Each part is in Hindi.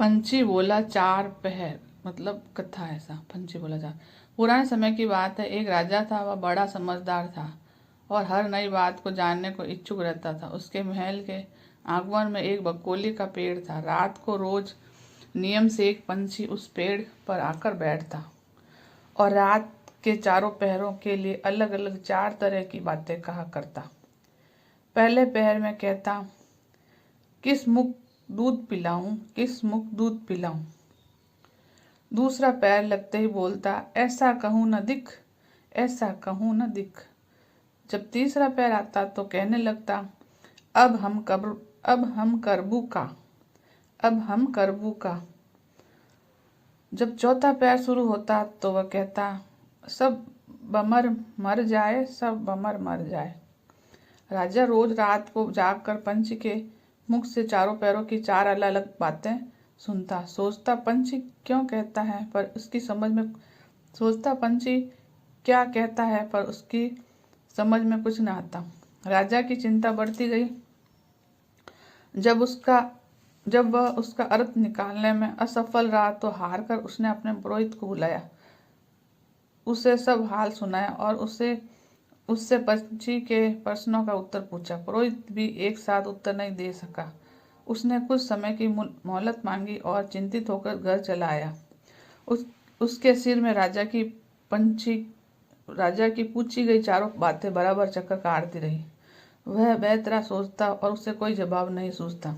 पंछी बोला चार पहर, मतलब कथा ऐसा। पंछी बोला चार। पुराने समय की बात है। एक राजा था, वह बड़ा समझदार था और हर नई बात को जानने को इच्छुक रहता था। उसके महल के आंगन में एक बकोली का पेड़ था। रात को रोज नियम से एक पंछी उस पेड़ पर आकर बैठता और रात के चारों पहरों के लिए अलग अलग चार तरह की बातें कहा करता। पहले पहर में कहता, किस मुख दूध पिलाऊं, किस मुख दूध पिलाऊं। दूसरा पैर लगते ही बोलता, ऐसा कहूं न दिख, ऐसा कहूं न दिख। जब तीसरा पैर आता तो कहने लगता, अब हम करबू का, अब हम करबू का। जब चौथा पैर शुरू होता तो वह कहता, सब बमर मर जाए, सब बमर मर जाए। राजा रोज रात को जागकर पंछी के मुख से चारों पैरों की चार अलग अलग बातें सुनता। सोचता पंछी क्यों कहता है, पर उसकी समझ में सोचता पंछी क्या कहता है, पर उसकी समझ में कुछ न आता। राजा की चिंता बढ़ती गई। जब वह उसका अर्थ निकालने में असफल रहा तो हार कर उसने अपने पुरोहित को बुलाया, उसे सब हाल सुनाया और उससे पंछी के प्रश्नों का उत्तर पूछा। पुरोहित भी एक साथ उत्तर नहीं दे सका। उसने कुछ समय की मोहलत मांगी और चिंतित होकर घर चला आया। उसके सिर में राजा की पूछी गई चारों बातें बराबर चक्कर काटती रही। वह बेतरा सोचता और उसे कोई जवाब नहीं सूझता।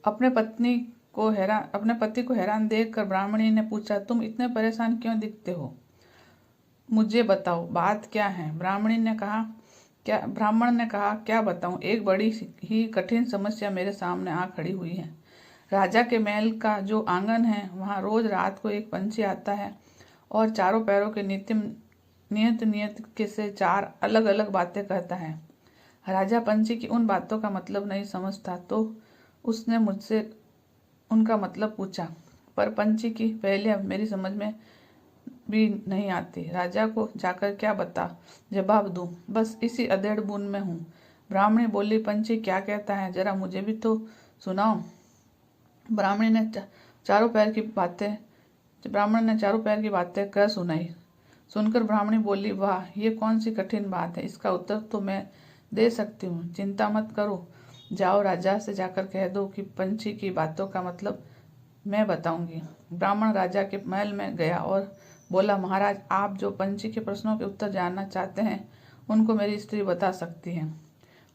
अपने पति को हैरान देखकर ब्राह्मणी ने पूछा, तुम इतने परेशान क्यों दिखते हो, मुझे बताओ बात क्या है। ब्राह्मण ने कहा, क्या बताऊं, एक बड़ी ही कठिन समस्या मेरे सामने आ खड़ी हुई है। राजा के महल का जो आंगन है, वहां रोज रात को एक पंछी आता है और चारों पैरों के नियत के से चार अलग अलग बातें कहता है। राजा पंछी की उन बातों का मतलब नहीं समझता तो उसने मुझसे उनका मतलब पूछा, पर पंछी की पहेलियां मेरी समझ में भी नहीं आती। राजा को जाकर क्या जवाब दूं, बस इसी अधेड़ बुन में हूँ। ब्राह्मणी बोली, पंछी क्या कहता है, जरा मुझे भी तो सुनाओ। ब्राह्मण ने चारों पैर की बातें कह सुनाई। सुनकर ब्राह्मणी बोली, वाह, ये कौन सी कठिन बात है, इसका उत्तर तो मैं दे सकती हूँ। चिंता मत करो, जाओ राजा से जाकर कह दो कि पंछी की बातों का मतलब मैं बताऊंगी। ब्राह्मण राजा के महल में गया और बोला, महाराज, आप जो पंछी के प्रश्नों के उत्तर जानना चाहते हैं उनको मेरी स्त्री बता सकती है।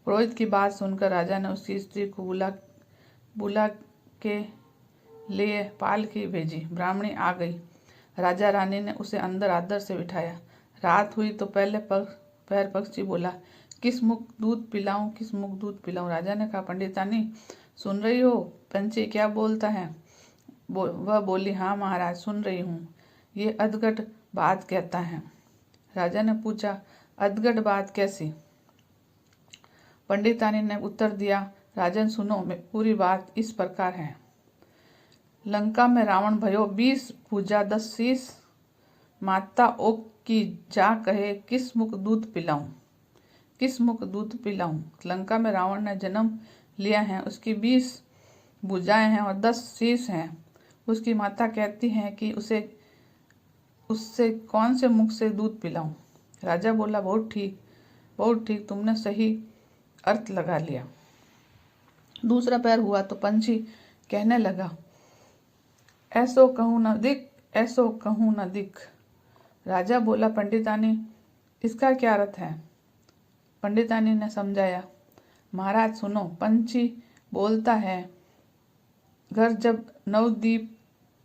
पुरोहित की बात सुनकर राजा ने उसकी स्त्री को बुला के लिए पालकी भेजी। ब्राह्मणी आ गई। राजा रानी ने उसे अंदर आदर से बिठाया। रात हुई तो पहले पैर पक्षी बोला, किस मुख दूध पिलाऊं, किस मुख दूध पिलाऊं। राजा ने कहा, पंडितानी सुन रही हो, पंछी क्या बोलता है। वह बोली, हाँ महाराज, सुन रही हूँ, ये अधगट बात कहता है। राजा ने पूछा, अधगट बात कैसी। पंडितानी ने उत्तर दिया, राजन सुनो, पूरी बात इस प्रकार है। लंका में रावण भयो 20 भुजा 10 शीस, माता ओक की जा कहे, किस मुख दूध पिलाऊं, किस मुख दूध पिलाऊं। लंका में रावण ने जन्म लिया है, उसकी 20 भुजाएं हैं और 10 शीस हैं। उसकी माता कहती हैं कि उससे कौन से मुख से दूध पिलाऊं। राजा बोला, बहुत ठीक, बहुत ठीक, तुमने सही अर्थ लगा लिया। दूसरा पैर हुआ तो पंछी कहने लगा, ऐसो कहूं न दिख, ऐसो कहूं न दिख। राजा बोला, पंडितानी इसका क्या अर्थ है। पंडितानी ने समझाया, महाराज सुनो, पंछी बोलता है, घर जब नवदीप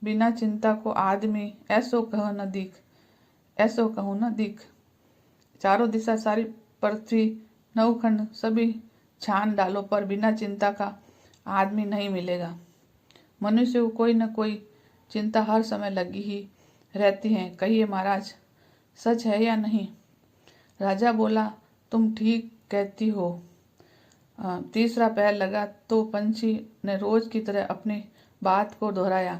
बिना चिंता को आदमी, ऐसो कह न दिख, ऐसो कहूं न दिख। चारों दिशा सारी पृथ्वी नवखंड सभी छान डालो पर बिना चिंता का आदमी नहीं मिलेगा। मनुष्य को कोई न कोई चिंता हर समय लगी ही रहती है, कहिए महाराज, सच है या नहीं। राजा बोला, तुम ठीक कहती हो। तीसरा पैर लगा तो पंछी ने रोज की तरह अपनी बात को दोहराया,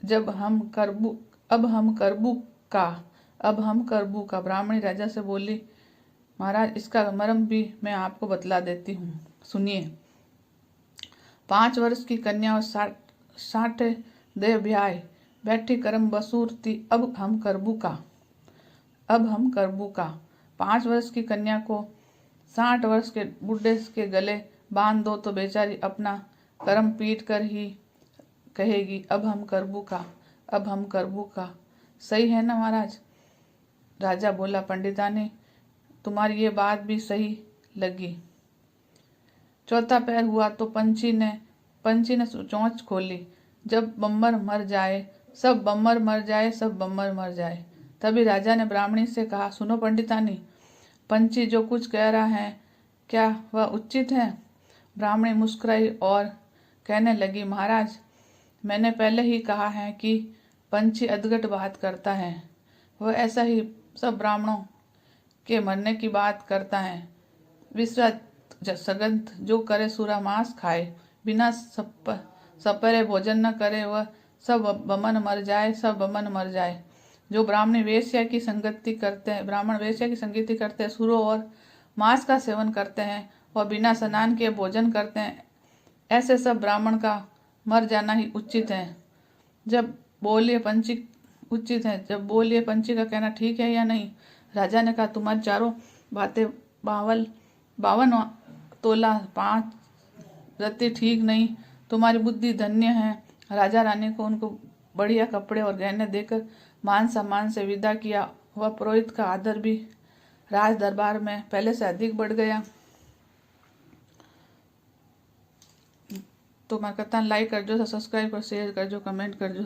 अब हम करबू का। ब्राह्मणी राजा से बोली, महाराज, इसका मर्म भी मैं आपको बतला देती हूँ, सुनिए। 5 वर्ष की कन्या और साठे दे ब्याय, बैठी करम बसूरती अब हम करबू का। अब हम करबू का। 5 वर्ष की कन्या को 60 वर्ष के बुढ़े के गले बांध दो तो बेचारी अपना कर्म पीट कर ही कहेगी अब हम करबू का, अब हम करबू का। सही है ना महाराज? राजा बोला, पंडितानी तुम्हारी ये बात भी सही लगी। चौथा पैर हुआ तो पंछी ने चोंच खोली, जब बम्बर मर जाए सब बम्बर मर जाए, सब बम्बर मर जाए। तभी राजा ने ब्राह्मणी से कहा, सुनो पंडितानी, पंछी जो कुछ कह रहा है क्या वह उचित है? ब्राह्मणी मुस्कुराई और कहने लगी, महाराज मैंने पहले ही कहा है कि पंछी अधगट बात करता है। वह ऐसा ही सब ब्राह्मणों के मरने की बात करता है। विश्वा सगंध जो करे सूरा मांस खाए, बिना सपरे भोजन न करे वह सब बमन मर जाए, सब बमन मर जाए। जो ब्राह्मण वेश्या की संगति करते हैं, सूरों और मांस का सेवन करते हैं और बिना स्नान के भोजन करते हैं, ऐसे सब ब्राह्मण का मर जाना ही उचित है। जब बोलिए पंछी का कहना ठीक है या नहीं? राजा ने कहा, तुम्हारी चारों बातें 52 तोला 5 रत्ती ठीक नहीं। तुम्हारी बुद्धि धन्य है। राजा रानी को उनको बढ़िया कपड़े और गहने देकर मान सम्मान से विदा किया। वह पुरोहित का आदर भी राज दरबार में पहले से अधिक बढ़ गया। तो मारी कथा लाइक करजो, सब्सक्राइब कर, शेयर करजो, कमेंट करजो।